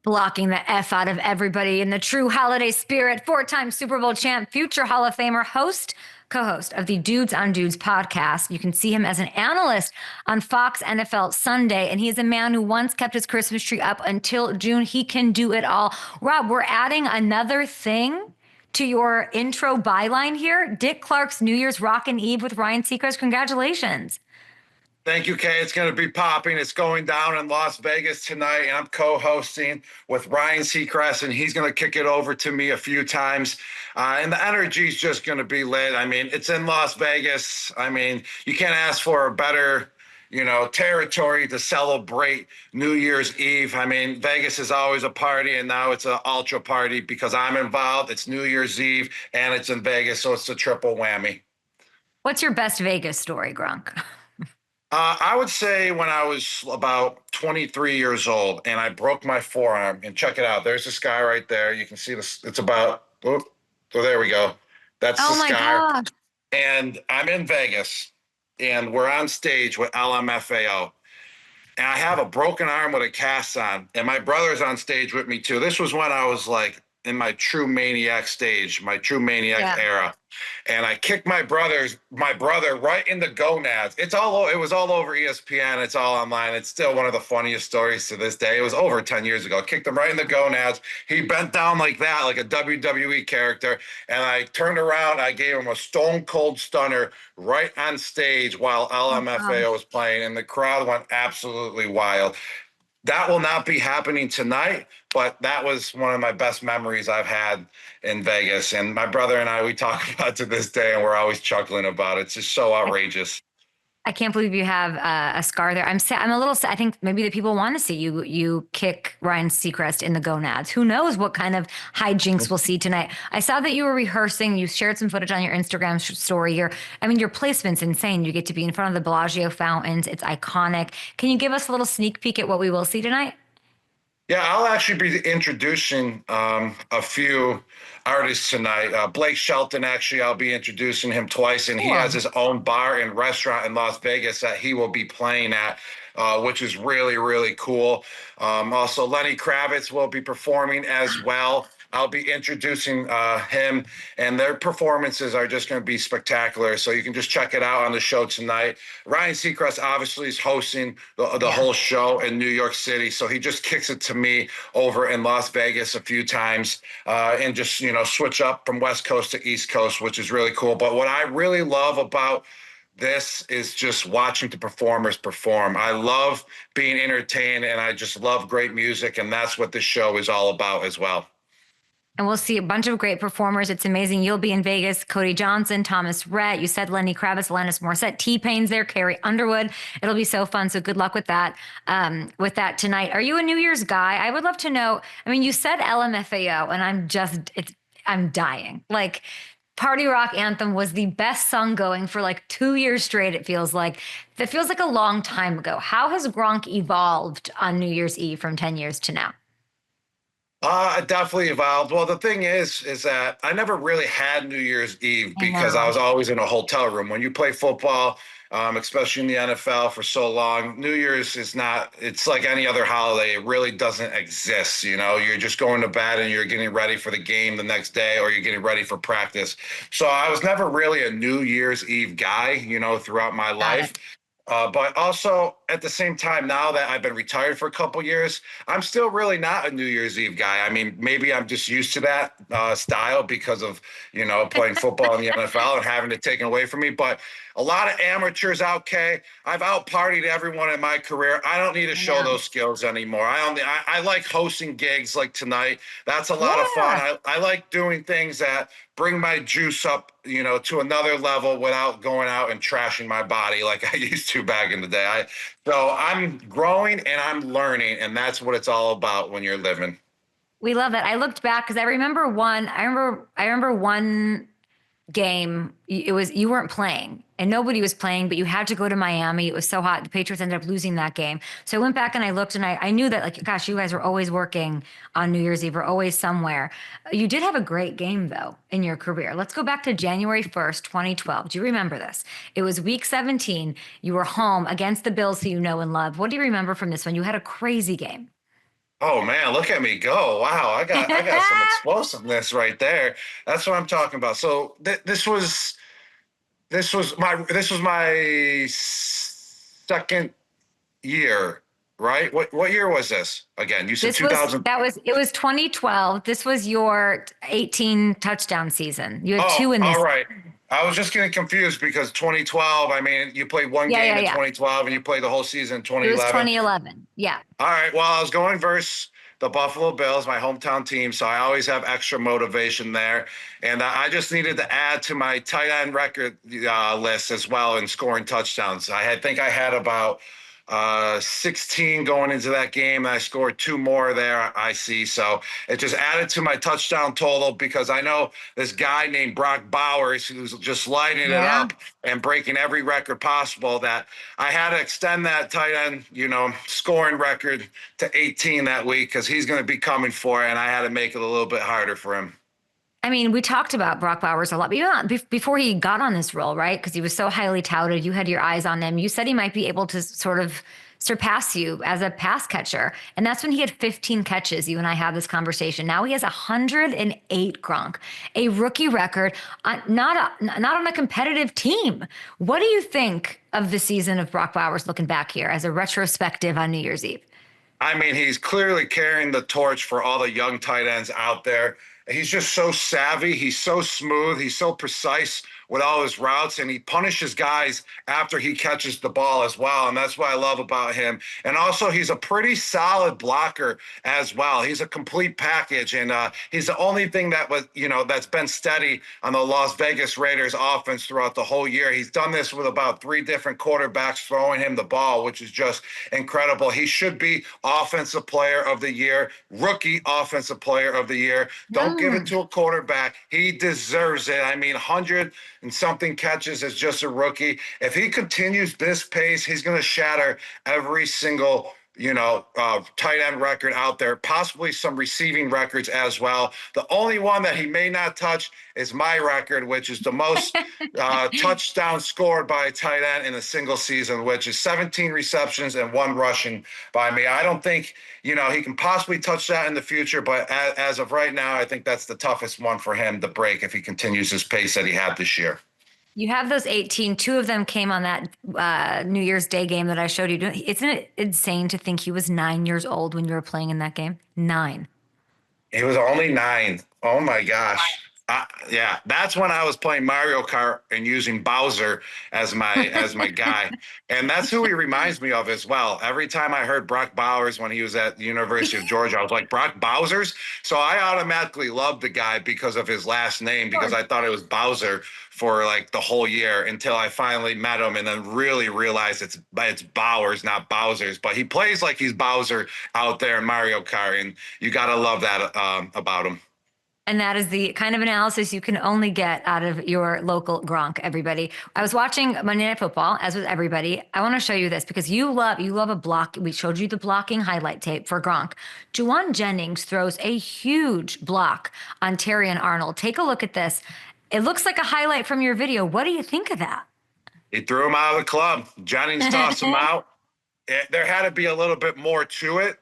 Blocking the F out of everybody in the true holiday spirit, four-time Super Bowl champ, future Hall of Famer, co-host of the Dudes on Dudes podcast. You can see him as an analyst on Fox NFL Sunday, and he is a man who once kept his Christmas tree up until June. He can do it all. Rob, we're adding another thing to your intro byline here. Dick Clark's New Year's Rockin' Eve with Ryan Seacrest. Congratulations. Thank you, Kay. It's going to be popping. It's going down in Las Vegas tonight, and I'm co-hosting with Ryan Seacrest, and he's going to kick it over to me a few times. And the energy is just going to be lit. I mean, it's in Las Vegas. I mean, you can't ask for a better, territory to celebrate New Year's Eve. I mean, Vegas is always a party, and now it's an ultra party because I'm involved. It's New Year's Eve, and it's in Vegas, so it's a triple whammy. What's your best Vegas story, Gronk? I would say when I was about 23 years old and I broke my forearm, and check it out. There's this guy right there. You can see this. It's about, oh, there we go. That's the my sky. God. And I'm in Vegas and we're on stage with LMFAO. And I have a broken arm with a cast on, and my brother's on stage with me too. This was when I was like in my true maniac stage, my true maniac era. And I kicked my brother right in the gonads. It was all over ESPN. It's all online. It's still one of the funniest stories to this day. It was over 10 years ago. I kicked him right in the gonads. He bent down like that, like a WWE character. And I turned around. I gave him a stone cold stunner right on stage while LMFAO was playing. And the crowd went absolutely wild. That will not be happening tonight, but that was one of my best memories I've had in Vegas. And my brother and I, we talk about it to this day, and we're always chuckling about it. It's just so outrageous. I can't believe you have a scar there. I'm a little sad. I think maybe the people want to see you kick Ryan Seacrest in the gonads. Who knows what kind of hijinks we'll see tonight. I saw that you were rehearsing. You shared some footage on your Instagram story here. I mean, your placement's insane. You get to be in front of the Bellagio fountains. It's iconic. Can you give us a little sneak peek at what we will see tonight? Yeah, I'll actually be introducing a few artists tonight. Blake Shelton, actually, I'll be introducing him twice, and he has his own bar and restaurant in Las Vegas that he will be playing at, which is really, really cool. Also, Lenny Kravitz will be performing as well. I'll be introducing him, and their performances are just going to be spectacular. So you can just check it out on the show tonight. Ryan Seacrest obviously is hosting the whole show in New York City. So he just kicks it to me over in Las Vegas a few times and just, switch up from West Coast to East Coast, which is really cool. But what I really love about this is just watching the performers perform. I love being entertained, and I just love great music. And that's what this show is all about as well. And we'll see a bunch of great performers. It's amazing. You'll be in Vegas. Cody Johnson, Thomas Rhett. You said Lenny Kravitz, Alanis Morissette, T-Pain's there, Carrie Underwood. It'll be so fun. So good luck with that. Tonight. Are you a New Year's guy? I would love to know. I mean, you said LMFAO, and I'm dying. Like, Party Rock Anthem was the best song going for like 2 years straight. It feels like a long time ago. How has Gronk evolved on New Year's Eve from 10 years to now? It definitely evolved. Well, the thing is that I never really had New Year's Eve because I was always in a hotel room. When you play football, especially in the NFL for so long, New Year's it's like any other holiday. It really doesn't exist. You're just going to bed and you're getting ready for the game the next day, or you're getting ready for practice. So I was never really a New Year's Eve guy, throughout my life. But also at the same time, now that I've been retired for a couple years, I'm still really not a New Year's Eve guy. I mean, maybe I'm just used to that style because of, playing football in the NFL and having it taken away from me. But a lot of amateurs out, Kay. I've out-partied everyone in my career. I don't need to show those skills anymore. I like hosting gigs like tonight. That's a lot of fun. I like doing things that bring my juice up, to another level without going out and trashing my body like I used to back in the day. So I'm growing and I'm learning, and that's what it's all about when you're living. We love it. I looked back because I remember one game. You weren't playing and nobody was playing, but you had to go to Miami. It was so hot. The Patriots ended up losing that game. So I went back and I looked, and I knew that, like, gosh, you guys were always working on New Year's Eve or always somewhere. You did have a great game though in your career. Let's go back to January 1st, 2012. Do you remember this? It was week 17. You were home against the Bills, who you know and love. What do you remember from this one? You had a crazy game. Oh man, look at me go. Wow, I got some explosiveness right there. That's what I'm talking about. So this was my second year, right? What year was this? Again, you said This was 2000. that was it was 2012. This was your 18 touchdown season. You had Oh, two in all this. right. I was just getting confused because 2012, I mean, you played one Yeah, game yeah, in yeah. 2012 and you played the whole season in It was 2011. 2011. Yeah. All right. Well, I was going versus the Buffalo Bills, my hometown team, so I always have extra motivation there. And I just needed to add to my tight end record list as well in scoring touchdowns. Think I had about 16 going into that game. And I scored two more there, I see. So it just added to my touchdown total because I know this guy named Brock Bowers who's just lighting it Yeah. up and breaking every record possible that I had to extend that tight end, scoring record to 18 that week because he's going to be coming for it, and I had to make it a little bit harder for him. I mean, we talked about Brock Bowers a lot before he got on this role, right? Because he was so highly touted. You had your eyes on him. You said he might be able to sort of surpass you as a pass catcher. And that's when he had 15 catches. You and I had this conversation. Now he has 108, Gronk, a rookie record, not on a competitive team. What do you think of the season of Brock Bowers looking back here as a retrospective on New Year's Eve? I mean, he's clearly carrying the torch for all the young tight ends out there. He's just so savvy. He's so smooth. He's so precise with all his routes, and he punishes guys after he catches the ball as well. And that's what I love about him. And also, he's a pretty solid blocker as well. He's a complete package, and he's the only thing that's been steady on the Las Vegas Raiders offense throughout the whole year. He's done this with about three different quarterbacks throwing him the ball, which is just incredible. He should be offensive player of the year, rookie offensive player of the year. Don't give it to a quarterback. He deserves it. I mean, 100 and something catches as just a rookie. If he continues this pace, he's going to shatter every single tight end record out there, possibly some receiving records as well. The only one that he may not touch is my record, which is the most touchdowns scored by a tight end in a single season, which is 17 receptions and one rushing by me. I don't think, he can possibly touch that in the future, but as of right now, I think that's the toughest one for him to break if he continues his pace that he had this year. You have those 18. Two of them came on that New Year's Day game that I showed you. Isn't it insane to think he was 9 years old when you were playing in that game? 9. He was only 9. Oh my gosh. Yeah, that's when I was playing Mario Kart and using Bowser as my guy, and that's who he reminds me of as well. Every time I heard Brock Bowers when he was at the University of Georgia, I was like, Brock Bowser's. So I automatically loved the guy because of his last name, because I thought it was Bowser for like the whole year until I finally met him and then really realized it's Bowers, not Bowser's. But he plays like he's Bowser out there in Mario Kart, and you gotta love that about him. And that is the kind of analysis you can only get out of your local Gronk, everybody. I was watching Monday Night Football, as with everybody. I want to show you this because you love a block. We showed you the blocking highlight tape for Gronk. Juwan Jennings throws a huge block on Terrion Arnold. Take a look at this. It looks like a highlight from your video. What do you think of that? He threw him out of the club. Jennings tossed him out. There had to be a little bit more to it.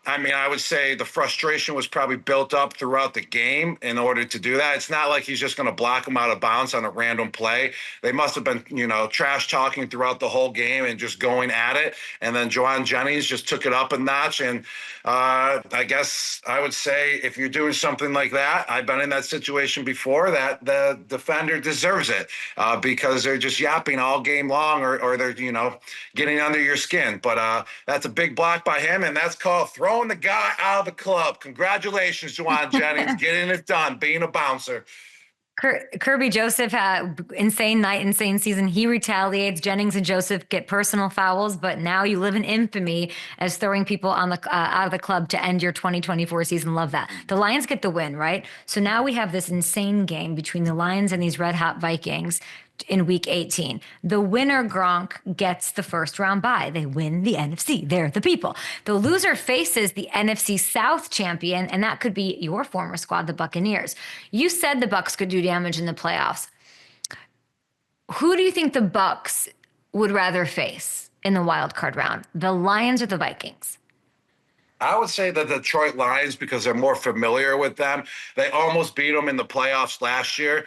I mean, I would say the frustration was probably built up throughout the game in order to do that. It's not like he's just going to block him out of bounds on a random play. They must have been, trash talking throughout the whole game and just going at it. And then Juwan Jennings just took it up a notch. And I guess I would say if you're doing something like that, I've been in that situation before, that the defender deserves it because they're just yapping all game long or they're, getting under your skin. But that's a big block by him, and that's called throwing the guy out of the club. Congratulations, Juwan Jennings, getting it done, being a bouncer. Kirby Joseph had insane night, insane season. He retaliates. Jennings and Joseph get personal fouls, but now you live in infamy as throwing people on the out of the club to end your 2024 season. Love that. The Lions get the win, right? So now we have this insane game between the Lions and these red hot Vikings in week 18. The winner, Gronk, gets the first round bye. They win the NFC. They're the people. The loser faces the NFC South champion, and that could be your former squad, the Buccaneers. You said the Bucs could do damage in the playoffs. Who do you think the Bucs would rather face in the wild card round? The Lions or the Vikings? I would say the Detroit Lions, because they're more familiar with them. They almost beat them in the playoffs last year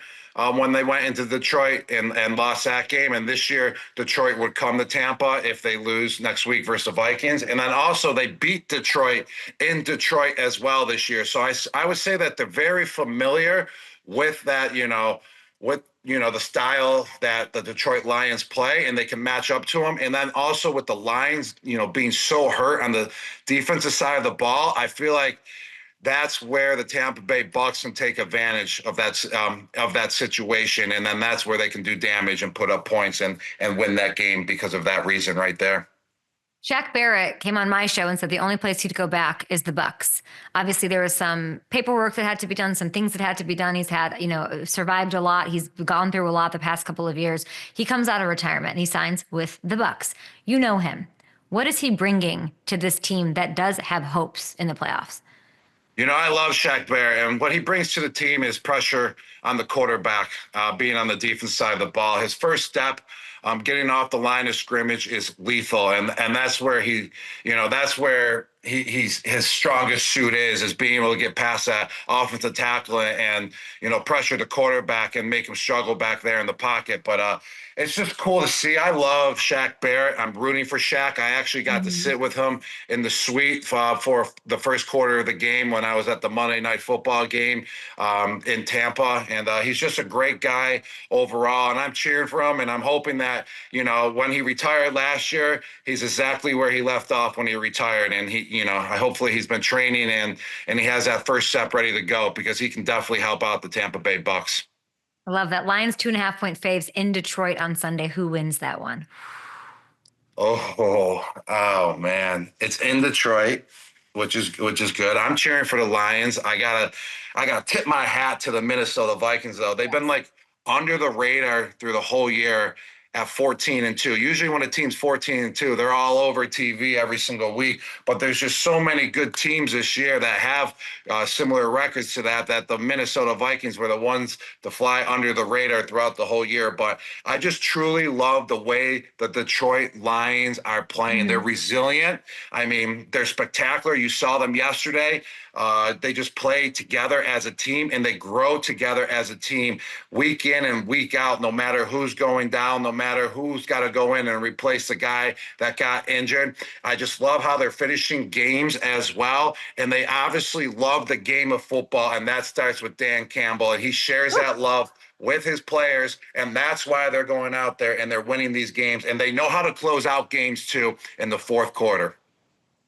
when they went into Detroit and lost that game. And this year, Detroit would come to Tampa if they lose next week versus the Vikings. And then also they beat Detroit in Detroit as well this year. So I would say that they're very familiar with that, the style that the Detroit Lions play, and they can match up to them. And then also with the Lions, being so hurt on the defensive side of the ball, I feel like that's where the Tampa Bay Bucs can take advantage of that situation, and then that's where they can do damage and put up points and win that game because of that reason right there. Shaq Barrett came on my show and said the only place he'd go back is the Bucs. Obviously, there was some paperwork that had to be done, some things that had to be done. He's had, survived a lot. He's gone through a lot the past couple of years. He comes out of retirement and he signs with the Bucs. You know him. What is he bringing to this team that does have hopes in the playoffs? I love Shaq Barrett, and what he brings to the team is pressure on the quarterback, being on the defense side of the ball. His first step, getting off the line of scrimmage, is lethal, and that's where he's his strongest suit is being able to get past that offensive tackle and pressure the quarterback and make him struggle back there in the pocket. But it's just cool to see. I love Shaq Barrett. I'm rooting for Shaq. I actually got to sit with him in the suite for the first quarter of the game when I was at the Monday Night Football game in Tampa. And he's just a great guy overall. And I'm cheering for him. And I'm hoping that, when he retired last year, he's exactly where he left off when he retired. And hopefully he's been training and he has that first step ready to go, because he can definitely help out the Tampa Bay Bucs. I love that. Lions 2.5-point faves in Detroit on Sunday. Who wins that one? Oh man. It's in Detroit, which is good. I'm cheering for the Lions. I gotta tip my hat to the Minnesota Vikings though. They've been like under the radar through the whole year at 14-2. Usually when a team's 14-2, they're all over TV every single week. But there's just so many good teams this year that have similar records to that the Minnesota Vikings were the ones to fly under the radar throughout the whole year. But I just truly love the way the Detroit Lions are playing. They're resilient. I mean, they're spectacular. You saw them yesterday. They just play together as a team, and they grow together as a team week in and week out, no matter who's going down, no matter who's got to go in and replace the guy that got injured. I just love how they're finishing games as well. And they obviously love the game of football, and that starts with Dan Campbell. And he shares that love with his players, and that's why they're going out there and they're winning these games. And they know how to close out games, too, in the fourth quarter.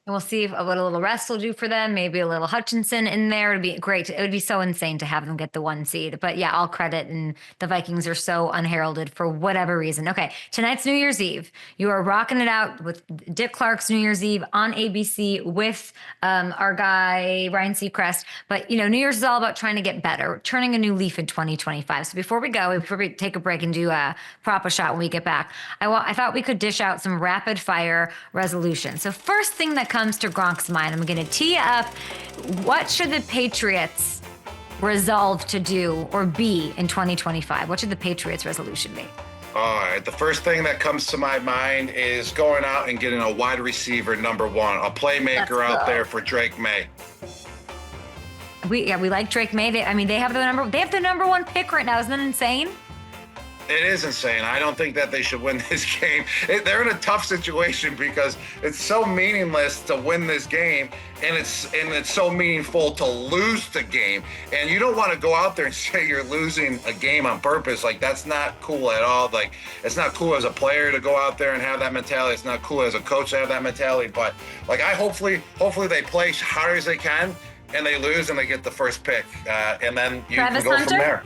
And we'll see what a little rest will do for them. Maybe a little Hutchinson in there. It'd be great. It would be so insane to have them get the 1 seed. But yeah, all credit. And the Vikings are so unheralded for whatever reason. Okay, tonight's New Year's Eve. You are rocking it out with Dick Clark's New Year's Eve on ABC with our guy, Ryan Seacrest. But, New Year's is all about trying to get better, turning a new leaf in 2025. So before we take a break and do a prop shot when we get back, I thought we could dish out some rapid fire resolutions. So first thing that comes to Gronk's mind, I'm going to tee you up. What should the Patriots resolve to do or be in 2025? What should the Patriots resolution be? All right. The first thing that comes to my mind is going out and getting a wide receiver number one, a playmaker out there for Drake May. We like Drake May. They have the number one pick right now. Isn't that insane? It is insane. I don't think that they should win this game. They're in a tough situation because it's so meaningless to win this game, and it's so meaningful to lose the game. And you don't want to go out there and say you're losing a game on purpose. Like, that's not cool at all. Like, it's not cool as a player to go out there and have that mentality. It's not cool as a coach to have that mentality. But like, hopefully they play as hard as they can, and they lose and they get the first pick, and then you can go from there.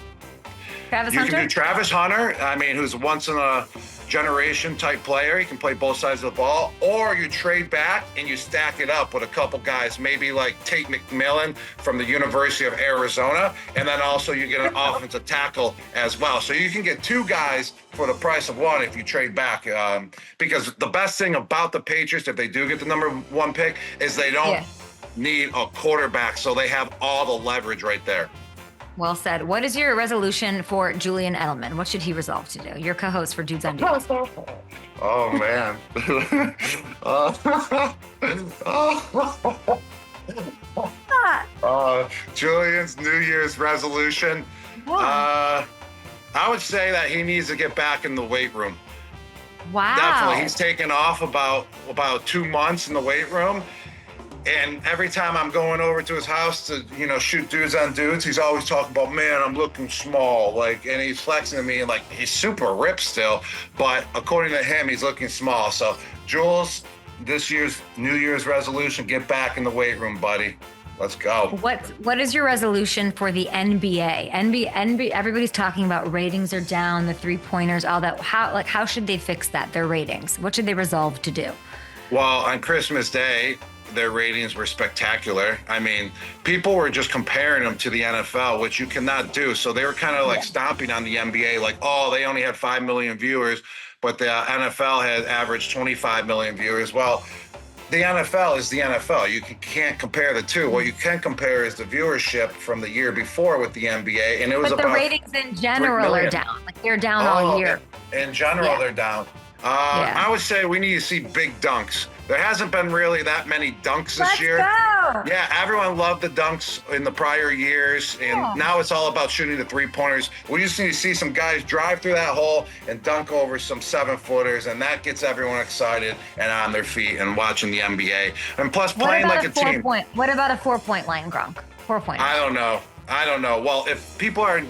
Travis you Hunter? can do Travis Hunter, who's a once-in-a-generation type player. He can play both sides of the ball. Or you trade back and you stack it up with a couple guys, maybe like Tate McMillan from the University of Arizona, and then also you get an offensive tackle as well. So you can get two guys for the price of one if you trade back. Because the best thing about the Patriots, if they do get the number one pick, is they don't need a quarterback, so they have all the leverage right there. Well said. What is your resolution for Julian Edelman? What should he resolve to do? Your co-host for Dudes on Dudes. Oh man. uh, oh, Ah, Julian's New Year's resolution. yeah. Uh, I would say that he needs to get back in the weight room. Definitely. Wow. He's taken off about 2 months in the weight room. And every time I'm going over to his house to, shoot dudes on dudes, he's always talking about, man, I'm looking small. Like, and he's flexing to me and like he's super ripped still, but according to him, he's looking small. So, Jules, this year's New Year's resolution, get back in the weight room, buddy. Let's go. What is your resolution for the NBA? NBA, everybody's talking about ratings are down, the three-pointers, all that. How should they fix that? Their ratings. What should they resolve to do? Well, on Christmas Day, their ratings were spectacular. I mean, people were just comparing them to the NFL, which you cannot do. So they were kind of like stomping on the NBA, like, oh, they only had 5 million viewers, but the NFL had averaged 25 million viewers. Well, the NFL is the NFL. You can't compare the two. What you can compare is the viewership from the year before with the NBA, and it was But the about ratings in general are down. Like they're down all year. In general, they're down. I would say we need to see big dunks. There hasn't been really that many dunks this year. Go. Yeah, everyone loved the dunks in the prior years, and now it's all about shooting the three-pointers. We just need to see some guys drive through that hole and dunk over some 7-footers, and that gets everyone excited and on their feet and watching the NBA. And plus, playing like a team. What about a 4-point line, Gronk? 4 points. I don't know. Well, if people are,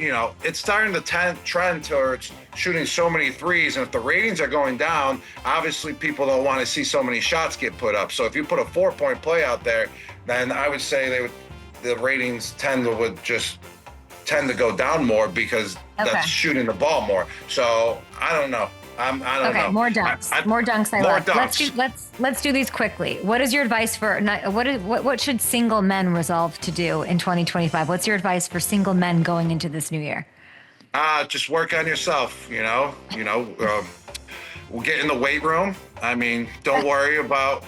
it's starting to trend towards shooting so many threes, and if the ratings are going down, obviously people don't want to see so many shots get put up. So if you put a 4-point play out there, then I would say the ratings would just tend to go down more because that's shooting the ball more. So I don't know. I don't know. Okay, more dunks. More dunks. More dunks. Let's do these quickly. What is your advice for what should single men resolve to do in 2025? What's your advice for single men going into this new year? Just work on yourself. We'll get in the weight room. I mean, don't worry about,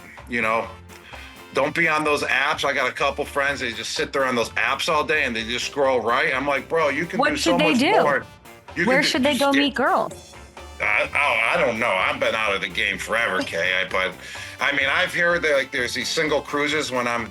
don't be on those apps. I got a couple friends, they just sit there on those apps all day and they just scroll right. I'm like, bro, you can do so much more. Where should they go meet girls? I don't know. I've been out of the game forever, Kay. But I mean, I've heard that there's these single cruises when I'm,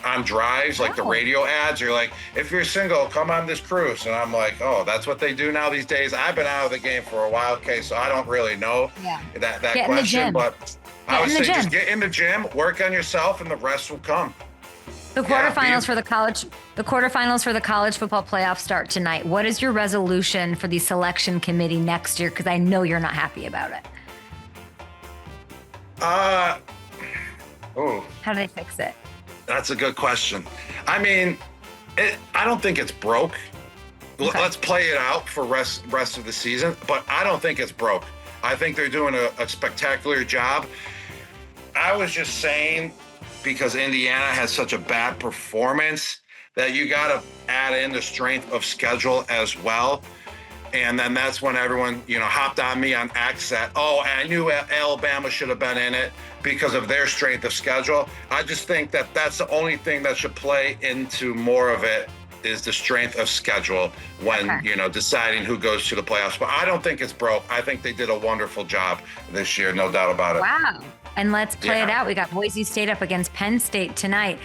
on drives, like the radio ads. You're like, if you're single, come on this cruise. And I'm like, oh, that's what they do now these days. I've been out of the game for a while, Kay, so I don't really know that get question. But I would say just get in the gym, work on yourself, and the rest will come. The quarterfinals for the college football playoffs start tonight. What is your resolution for the selection committee next year? Because I know you're not happy about it. How do they fix it? That's a good question. I mean, I don't think it's broke. Okay. Let's play it out for rest of the season, but I don't think it's broke. I think they're doing a spectacular job. I was just saying, because Indiana has such a bad performance, that you got to add in the strength of schedule as well. And then that's when everyone, hopped on me on X that, I knew Alabama should have been in it because of their strength of schedule. I just think that that's the only thing that should play into more of it is the strength of schedule when, deciding who goes to the playoffs. But I don't think it's broke. I think they did a wonderful job this year, no doubt about it. Wow. And let's play it out. We got Boise State up against Penn State tonight.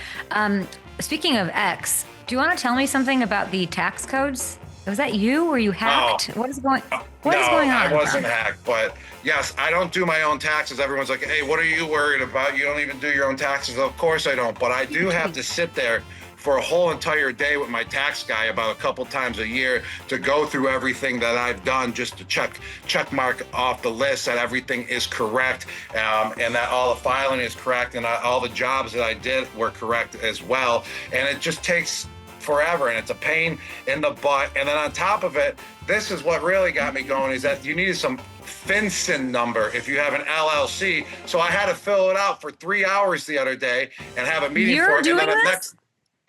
Speaking of X, do you want to tell me something about the tax codes? Was that you? Were you hacked? What is going on? I wasn't hacked, but yes, I don't do my own taxes. Everyone's like, hey, what are you worried about? You don't even do your own taxes. Of course I don't, but I do have to sit there for a whole entire day with my tax guy about a couple times a year to go through everything that I've done just to check mark off the list that everything is correct, and that all the filing is correct, and all the jobs that I did were correct as well. And it just takes forever, and it's a pain in the butt. And then on top of it, this is what really got me going, is that you needed some FinCEN number if you have an LLC. So I had to fill it out for 3 hours the other day and have a meeting for it. You're doing this?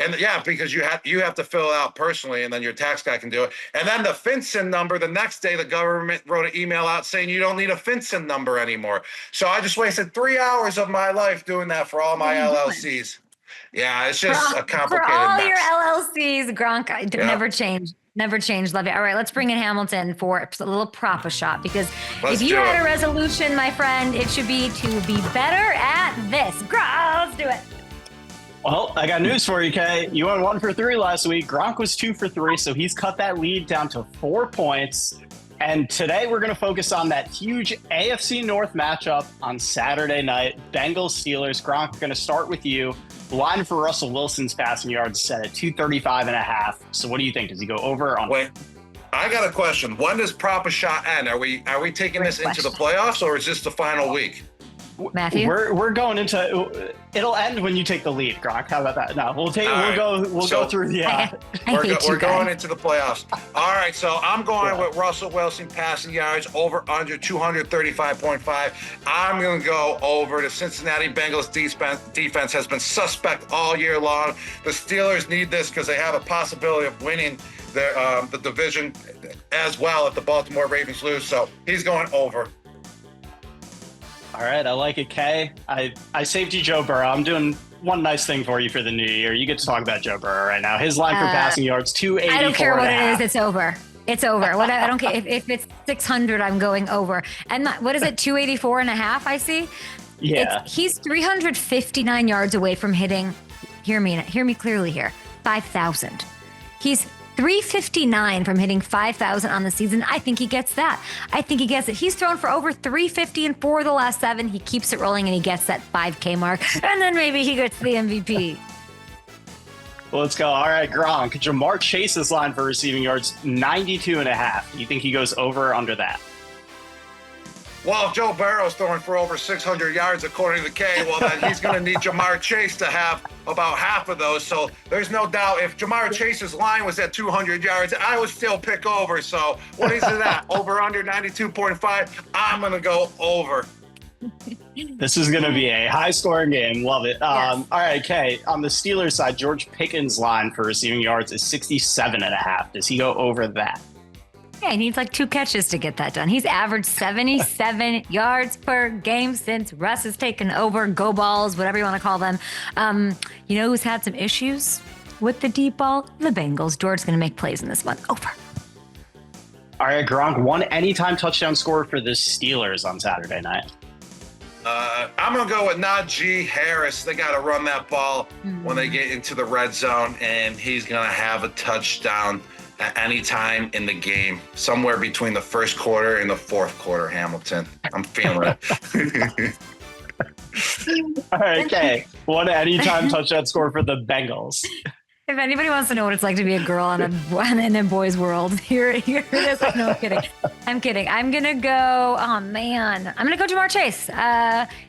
And yeah, because you have to fill it out personally, and then your tax guy can do it. And then the FinCEN number, the next day, the government wrote an email out saying you don't need a FinCEN number anymore. So I just wasted 3 hours of my life doing that for all my LLCs. Yeah, it's For just all, a for complicated all your mess. LLCs, Gronk, Yeah, never change. Never change. Love it. All right, let's bring in Hamilton for a little prop a shot because if let's you do had it. a resolution, my friend, it should be to be better at this. Let's do it. Well, I got news for you, Kay. You went 1 for 3 last week. Gronk was 2 for 3, so he's cut that lead down to 4 points. And today we're going to focus on that huge AFC North matchup on Saturday night. Bengals Steelers. Gronk, going to start with you. Line for Russell Wilson's passing yards set at 235.5. So what do you think? Does he go over or under? Wait, I got a question. When does proper shot end? Are we taking Great this into the question. playoffs, or is this the final week? Matthew? We're going into. It'll end when you take the lead, Gronk. How about that? No, we'll All go through the. I hate you We're going guys. into the playoffs. All right, so I'm going with Russell Wilson passing yards over under 235.5. I'm going to go over. The Cincinnati Bengals defense has been suspect all year long. The Steelers need this because they have a possibility of winning the division as well if the Baltimore Ravens lose. So he's going over. All right, I like it, Kay. I saved you Joe Burrow. I'm doing one nice thing for you for the new year. You get to talk about Joe Burrow right now. His line for passing yards, 284. I don't care what it is. It's over. It's over. What I don't care if it's 600. I'm going over. And what is it? 284.5. I see. Yeah. He's 359 yards away from hitting. Hear me clearly here. 5,000. He's 359 from hitting 5,000 on the season. I think he gets that. I think he gets it. He's thrown for over 350 in 4 of the last 7. He keeps it rolling and he gets that 5K mark. And then maybe he gets the MVP. Well, let's go. All right, Gronk. Jamar Chase's line for receiving yards, 92.5. You think he goes over or under that? Well, if Joe Burrow's throwing for over 600 yards, according to Kay, well, then he's going to need Jamar Chase to have about half of those. So there's no doubt if Jamar Chase's line was at 200 yards, I would still pick over. So what is it at? Over under 92.5? I'm going to go over. This is going to be a high-scoring game. Love it. Yes. All right, Kay. On the Steelers side, George Pickens' line for receiving yards is 67.5. Does he go over that? Yeah, he needs like 2 catches to get that done. He's averaged 77 yards per game since Russ has taken over. Go balls, whatever you want to call them. You know who's had some issues with the deep ball? The Bengals. George's going to make plays in this one. Over. All right, Gronk. One anytime touchdown score for the Steelers on Saturday night. I'm going to go with Najee Harris. They got to run that ball when they get into the red zone, and he's going to have a touchdown at any time in the game, somewhere between the first quarter and the fourth quarter, Hamilton. I'm feeling it. All right, okay. One anytime touchdown score for the Bengals. If anybody wants to know what it's like to be a girl in a boy's world, here it is. No, I'm kidding. I'm kidding. I'm going to go, oh man, I'm going to go Jamar Chase.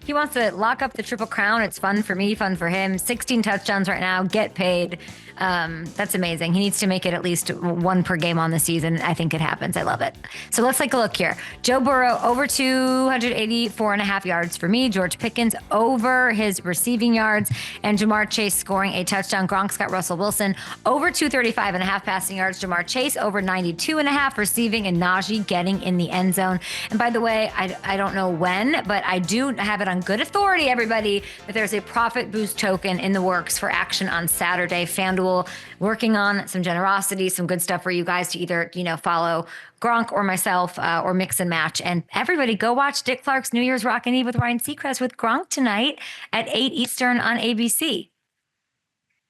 He wants to lock up the Triple Crown. It's fun for me, fun for him. 16 touchdowns right now, get paid. That's amazing. He needs to make it at least 1 per game on the season. I think it happens. I love it. So let's take a look here. Joe Burrow over 284.5 yards for me. George Pickens over his receiving yards, and Jamar Chase scoring a touchdown. Gronk's got Russell Wilson over 235.5 passing yards. Jamar Chase over 92.5 receiving, and Najee getting in the end zone. And by the way, I don't know when, but I do have it on good authority, everybody, that there's a profit boost token in the works for action on Saturday. FanDuel working on some generosity, some good stuff for you guys to either, follow Gronk or myself or mix and match. And everybody go watch Dick Clark's New Year's Rockin' Eve with Ryan Seacrest with Gronk tonight at 8 Eastern on ABC.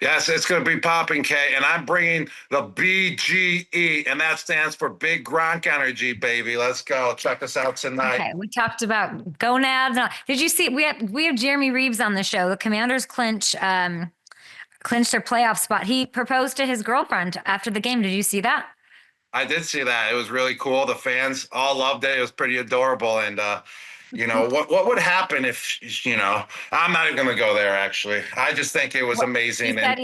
Yes, it's going to be popping, Kay, and I'm bringing the BGE, and that stands for Big Gronk Energy, baby. Let's go. Check us out tonight. Okay, we talked about gonads. Did you see? We have Jeremy Reeves on the show. The Commanders clinched their playoff spot. He proposed to his girlfriend after the game. Did you see that? I did see that. It was really cool. The fans all loved it. It was pretty adorable, and what would happen if I'm not even going to go there. Actually, I just think it was amazing, and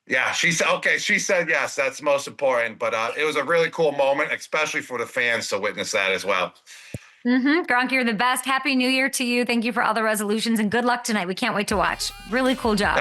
yes. She said okay. She said yes. That's most important. But it was a really cool moment, especially for the fans to witness that as well. Gronk, you're the best. Happy New Year to you. Thank you for all the resolutions and good luck tonight. We can't wait to watch. Really cool job.